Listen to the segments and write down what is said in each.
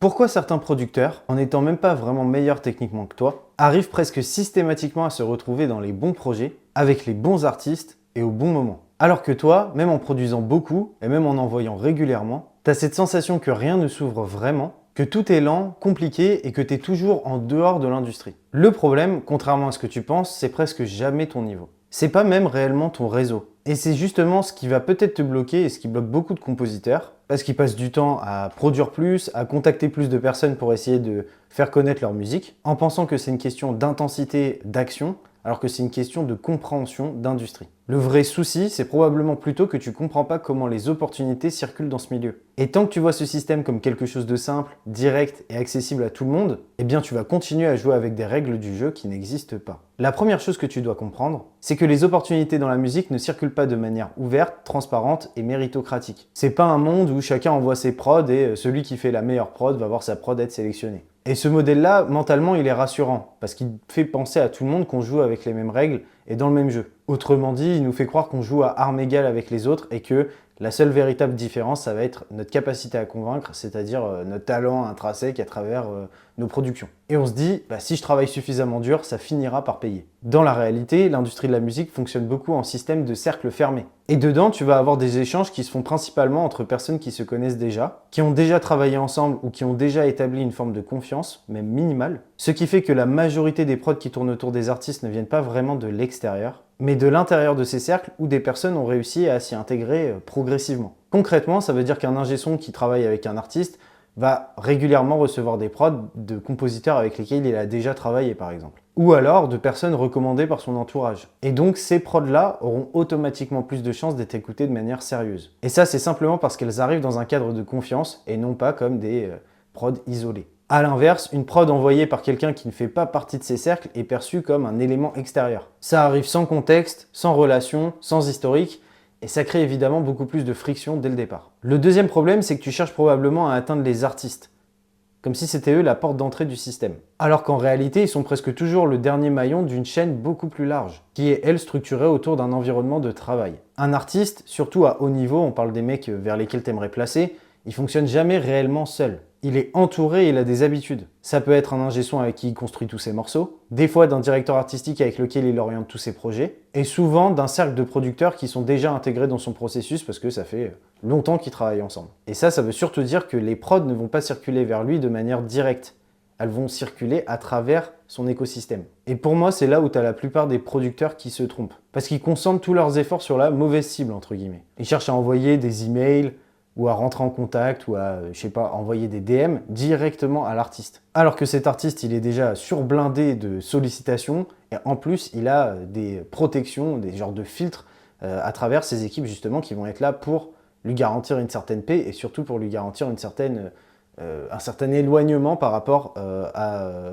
Pourquoi certains producteurs, en n'étant même pas vraiment meilleurs techniquement que toi, arrivent presque systématiquement à se retrouver dans les bons projets, avec les bons artistes et au bon moment? Alors que toi, même en produisant beaucoup et même en envoyant régulièrement, t'as cette sensation que rien ne s'ouvre vraiment, que tout est lent, compliqué et que t'es toujours en dehors de l'industrie. Le problème, contrairement à ce que tu penses, c'est presque jamais ton niveau. C'est pas même réellement ton réseau. Et c'est justement ce qui va peut-être te bloquer et ce qui bloque beaucoup de compositeurs, parce qu'ils passent du temps à produire plus, à contacter plus de personnes pour essayer de faire connaître leur musique, en pensant que c'est une question d'intensité, d'action, alors que c'est une question de compréhension d'industrie. Le vrai souci, c'est probablement plutôt que tu comprends pas comment les opportunités circulent dans ce milieu. Et tant que tu vois ce système comme quelque chose de simple, direct et accessible à tout le monde, eh bien tu vas continuer à jouer avec des règles du jeu qui n'existent pas. La première chose que tu dois comprendre, c'est que les opportunités dans la musique ne circulent pas de manière ouverte, transparente et méritocratique. C'est pas un monde où chacun envoie ses prods et celui qui fait la meilleure prod va voir sa prod être sélectionnée. Et ce modèle-là, mentalement, il est rassurant, parce qu'il fait penser à tout le monde qu'on joue avec les mêmes règles et dans le même jeu. Autrement dit, il nous fait croire qu'on joue à armes égales avec les autres et que la seule véritable différence, ça va être notre capacité à convaincre, c'est-à-dire notre talent intrinsèque à travers nos productions. Et on se dit, si je travaille suffisamment dur, ça finira par payer. Dans la réalité, l'industrie de la musique fonctionne beaucoup en système de cercle fermé. Et dedans, tu vas avoir des échanges qui se font principalement entre personnes qui se connaissent déjà, qui ont déjà travaillé ensemble ou qui ont déjà établi une forme de confiance, même minimale, ce qui fait que la majorité des prods qui tournent autour des artistes ne viennent pas vraiment de l'extérieur, mais de l'intérieur de ces cercles où des personnes ont réussi à s'y intégrer progressivement. Concrètement, ça veut dire qu'un ingé son qui travaille avec un artiste va régulièrement recevoir des prods de compositeurs avec lesquels il a déjà travaillé par exemple. Ou alors de personnes recommandées par son entourage. Et donc ces prods-là auront automatiquement plus de chances d'être écoutées de manière sérieuse. Et ça c'est simplement parce qu'elles arrivent dans un cadre de confiance et non pas comme des prods isolés. A l'inverse, une prod envoyée par quelqu'un qui ne fait pas partie de ces cercles est perçue comme un élément extérieur. Ça arrive sans contexte, sans relation, sans historique, et ça crée évidemment beaucoup plus de friction dès le départ. Le deuxième problème, c'est que tu cherches probablement à atteindre les artistes, comme si c'était eux la porte d'entrée du système. Alors qu'en réalité, ils sont presque toujours le dernier maillon d'une chaîne beaucoup plus large, qui est elle structurée autour d'un environnement de travail. Un artiste, surtout à haut niveau, on parle des mecs vers lesquels tu aimerais placer, il fonctionne jamais réellement seul. Il est entouré et il a des habitudes. Ça peut être un ingé son avec qui il construit tous ses morceaux, des fois d'un directeur artistique avec lequel il oriente tous ses projets, et souvent d'un cercle de producteurs qui sont déjà intégrés dans son processus parce que ça fait longtemps qu'ils travaillent ensemble. Et ça veut surtout dire que les prods ne vont pas circuler vers lui de manière directe. Elles vont circuler à travers son écosystème. Et pour moi, c'est là où tu as la plupart des producteurs qui se trompent. Parce qu'ils concentrent tous leurs efforts sur la mauvaise cible, entre guillemets. Ils cherchent à envoyer des emails, ou à rentrer en contact, ou à, envoyer des DM directement à l'artiste. Alors que cet artiste, il est déjà surblindé de sollicitations, et en plus, il a des protections, des genres de filtres à travers ses équipes, justement, qui vont être là pour lui garantir une certaine paix, et surtout pour lui garantir un certain éloignement par rapport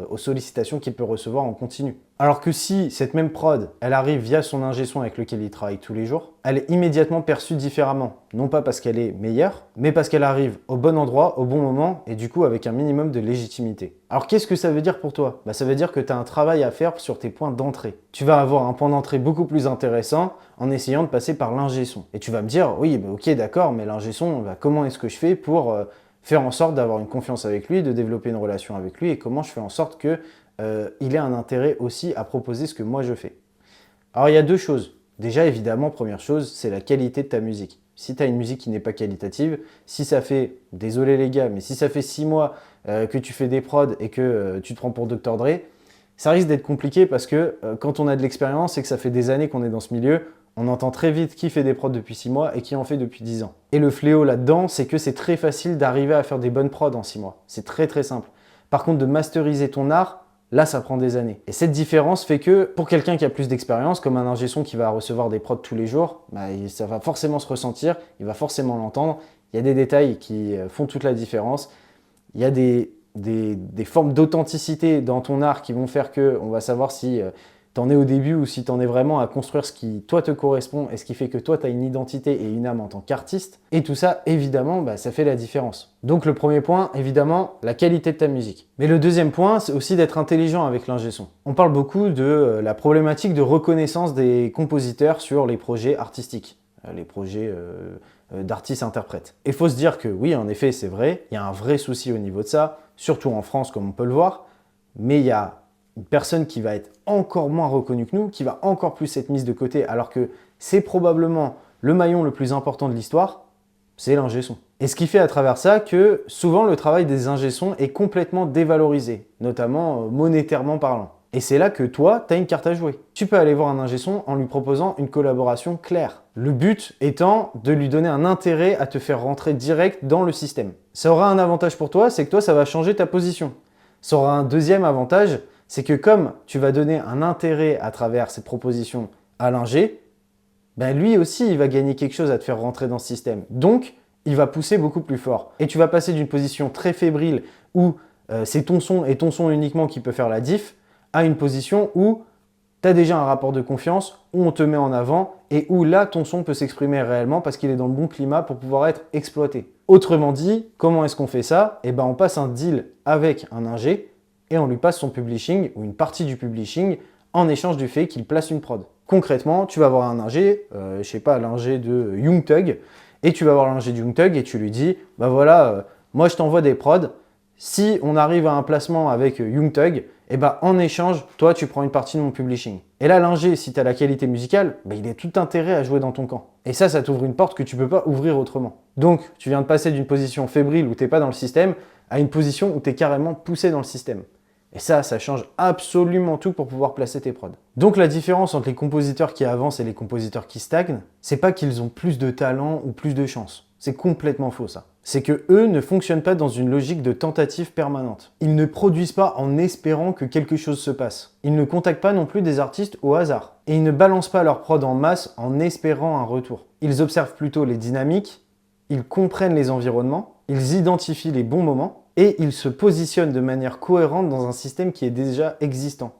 aux sollicitations qu'il peut recevoir en continu. Alors que si cette même prod, elle arrive via son ingé son avec lequel il travaille tous les jours, elle est immédiatement perçue différemment. Non pas parce qu'elle est meilleure, mais parce qu'elle arrive au bon endroit, au bon moment, et du coup avec un minimum de légitimité. Alors qu'est-ce que ça veut dire pour toi? Ça veut dire que tu as un travail à faire sur tes points d'entrée. Tu vas avoir un point d'entrée beaucoup plus intéressant en essayant de passer par l'ingé son. Et tu vas me dire, oui, ok d'accord, mais l'ingé son, comment est-ce que je fais pour faire en sorte d'avoir une confiance avec lui, de développer une relation avec lui, et comment je fais en sorte que il ait un intérêt aussi à proposer ce que moi je fais. Alors il y a deux choses. Déjà évidemment, première chose, c'est la qualité de ta musique. Si tu as une musique qui n'est pas qualitative, si ça fait, désolé les gars, mais si ça fait 6 mois que tu fais des prods et que tu te prends pour Dr Dre, ça risque d'être compliqué parce que quand on a de l'expérience et que ça fait des années qu'on est dans ce milieu, on entend très vite qui fait des prods depuis 6 mois et qui en fait depuis 10 ans. Et le fléau là-dedans, c'est que c'est très facile d'arriver à faire des bonnes prods en 6 mois. C'est très très simple. Par contre, de masteriser ton art, là, ça prend des années. Et cette différence fait que, pour quelqu'un qui a plus d'expérience, comme un ingé son qui va recevoir des prods tous les jours, ça va forcément se ressentir, il va forcément l'entendre. Il y a des détails qui font toute la différence. Il y a des formes d'authenticité dans ton art qui vont faire qu'on va savoir si t'en es au début ou si t'en es vraiment à construire ce qui, toi, te correspond et ce qui fait que toi, tu as une identité et une âme en tant qu'artiste. Et tout ça, évidemment, ça fait la différence. Donc le premier point, évidemment, la qualité de ta musique. Mais le deuxième point, c'est aussi d'être intelligent avec l'ingé son. On parle beaucoup de la problématique de reconnaissance des compositeurs sur les projets artistiques. Les projets d'artiste-interprète. Il faut se dire que oui, en effet, c'est vrai, il y a un vrai souci au niveau de ça, surtout en France comme on peut le voir, mais il y a une personne qui va être encore moins reconnue que nous, qui va encore plus être mise de côté, alors que c'est probablement le maillon le plus important de l'histoire, c'est l'ingé son. Et ce qui fait à travers ça que souvent le travail des ingé sons est complètement dévalorisé, notamment monétairement parlant. Et c'est là que toi, tu as une carte à jouer. Tu peux aller voir un ingé son en lui proposant une collaboration claire. Le but étant de lui donner un intérêt à te faire rentrer direct dans le système. Ça aura un avantage pour toi, c'est que toi, ça va changer ta position. Ça aura un deuxième avantage, c'est que comme tu vas donner un intérêt à travers cette proposition à l'ingé, ben lui aussi, il va gagner quelque chose à te faire rentrer dans ce système. Donc, il va pousser beaucoup plus fort. Et tu vas passer d'une position très fébrile où c'est ton son et ton son uniquement qui peut faire la diff, à une position où tu as déjà un rapport de confiance, où on te met en avant et où là, ton son peut s'exprimer réellement parce qu'il est dans le bon climat pour pouvoir être exploité. Autrement dit, comment est-ce qu'on fait ça? Eh ben, on passe un deal avec un ingé et on lui passe son publishing ou une partie du publishing en échange du fait qu'il place une prod. Concrètement, tu vas voir un ingé, je sais pas, l'ingé de Young Thug, et tu vas voir l'ingé de Young Thug et tu lui dis, bah voilà, moi je t'envoie des prods, si on arrive à un placement avec Young Thug, et bah en échange, toi tu prends une partie de mon publishing. Et là l'ingé, si tu as la qualité musicale, bah, il a tout intérêt à jouer dans ton camp. Et ça t'ouvre une porte que tu peux pas ouvrir autrement. Donc tu viens de passer d'une position fébrile où t'es pas dans le système, à une position où tu es carrément poussé dans le système. Et ça change absolument tout pour pouvoir placer tes prods. Donc la différence entre les compositeurs qui avancent et les compositeurs qui stagnent, c'est pas qu'ils ont plus de talent ou plus de chance. C'est complètement faux ça. C'est que eux ne fonctionnent pas dans une logique de tentative permanente. Ils ne produisent pas en espérant que quelque chose se passe. Ils ne contactent pas non plus des artistes au hasard. Et ils ne balancent pas leurs prods en masse en espérant un retour. Ils observent plutôt les dynamiques, ils comprennent les environnements, ils identifient les bons moments, et ils se positionnent de manière cohérente dans un système qui est déjà existant.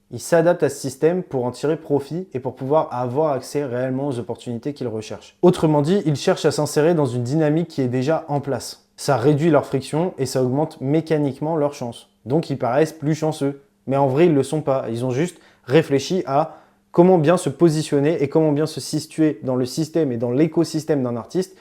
Ils s'adaptent à ce système pour en tirer profit et pour pouvoir avoir accès réellement aux opportunités qu'ils recherchent. Autrement dit, ils cherchent à s'insérer dans une dynamique qui est déjà en place. Ça réduit leur friction et ça augmente mécaniquement leurs chances. Donc ils paraissent plus chanceux. Mais en vrai, ils ne le sont pas. Ils ont juste réfléchi à comment bien se positionner et comment bien se situer dans le système et dans l'écosystème d'un artiste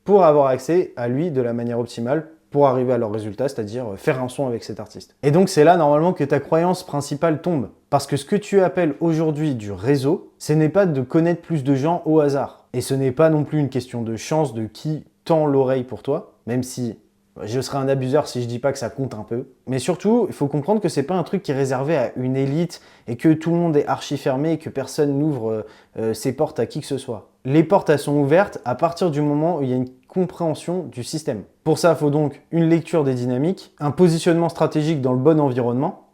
pour avoir accès à lui de la manière optimale pour arriver à leur résultat, c'est-à-dire faire un son avec cet artiste. Et donc c'est là normalement que ta croyance principale tombe. Parce que ce que tu appelles aujourd'hui du réseau, ce n'est pas de connaître plus de gens au hasard. Et ce n'est pas non plus une question de chance de qui tend l'oreille pour toi, même si je serais un abuseur si je dis pas que ça compte un peu. Mais surtout, il faut comprendre que c'est pas un truc qui est réservé à une élite et que tout le monde est archi fermé et que personne n'ouvre ses portes à qui que ce soit. Les portes, elles sont ouvertes à partir du moment où il y a une compréhension du système. Pour ça, il faut donc une lecture des dynamiques, un positionnement stratégique dans le bon environnement,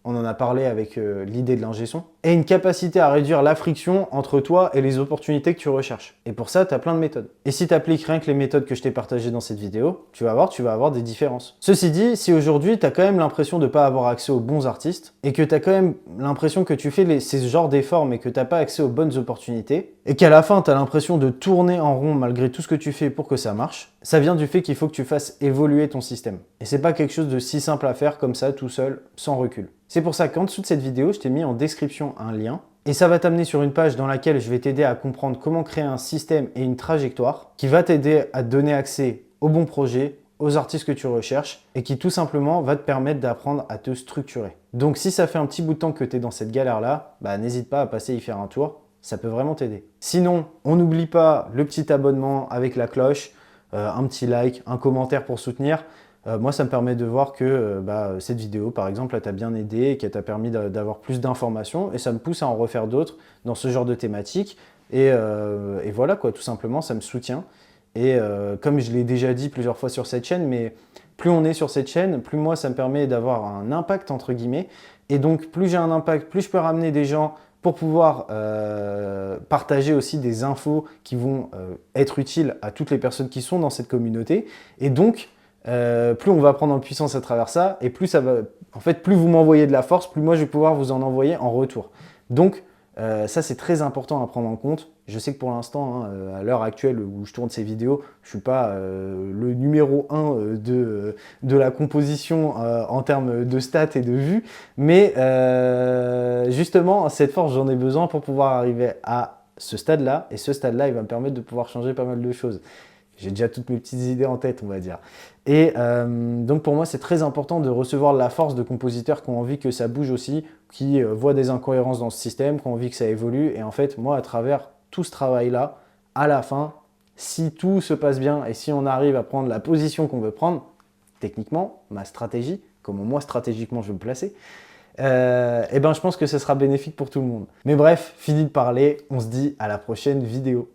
on en a parlé avec l'idée de l'ingé son, et une capacité à réduire la friction entre toi et les opportunités que tu recherches. Et pour ça, tu as plein de méthodes. Et si tu appliques rien que les méthodes que je t'ai partagées dans cette vidéo, tu vas avoir des différences. Ceci dit, si aujourd'hui, tu as quand même l'impression de ne pas avoir accès aux bons artistes, et que tu as quand même l'impression que tu fais ces genres d'efforts, mais que tu n'as pas accès aux bonnes opportunités, et qu'à la fin, tu as l'impression de tourner en rond malgré tout ce que tu fais pour que ça marche, ça vient du fait qu'il faut que tu fasses évoluer ton système. Et c'est pas quelque chose de si simple à faire comme ça, tout seul, sans recul. C'est pour ça qu'en dessous de cette vidéo, je t'ai mis en description un lien et ça va t'amener sur une page dans laquelle je vais t'aider à comprendre comment créer un système et une trajectoire qui va t'aider à te donner accès aux bons projets, aux artistes que tu recherches et qui tout simplement va te permettre d'apprendre à te structurer. Donc si ça fait un petit bout de temps que tu es dans cette galère-là, n'hésite pas à passer y faire un tour, ça peut vraiment t'aider. Sinon, on n'oublie pas le petit abonnement avec la cloche, un petit like, un commentaire pour soutenir. Moi, ça me permet de voir que cette vidéo, par exemple, elle t'a bien aidé et qu'elle t'a permis d'avoir plus d'informations et ça me pousse à en refaire d'autres dans ce genre de thématique. Et voilà, quoi, tout simplement, ça me soutient. Et comme je l'ai déjà dit plusieurs fois sur cette chaîne, mais plus on est sur cette chaîne, plus moi, ça me permet d'avoir un impact, entre guillemets. Et donc, plus j'ai un impact, plus je peux ramener des gens pour pouvoir partager aussi des infos qui vont être utiles à toutes les personnes qui sont dans cette communauté. Et donc, plus on va prendre en puissance à travers ça, et plus ça va, en fait, plus vous m'envoyez de la force, plus moi je vais pouvoir vous en envoyer en retour. Donc ça c'est très important à prendre en compte. Je sais que pour l'instant, à l'heure actuelle où je tourne ces vidéos, je suis pas le numéro 1 de la composition en termes de stats et de vues, mais justement cette force j'en ai besoin pour pouvoir arriver à ce stade-là, et ce stade-là, il va me permettre de pouvoir changer pas mal de choses. J'ai déjà toutes mes petites idées en tête, on va dire. Et donc pour moi, c'est très important de recevoir la force de compositeurs qui ont envie que ça bouge aussi, qui voient des incohérences dans ce système, qui ont envie que ça évolue. Et en fait, moi, à travers tout ce travail-là, à la fin, si tout se passe bien et si on arrive à prendre la position qu'on veut prendre, techniquement, ma stratégie, comment moi stratégiquement je vais me placer, et ben je pense que ce sera bénéfique pour tout le monde. Mais bref, fini de parler, on se dit à la prochaine vidéo.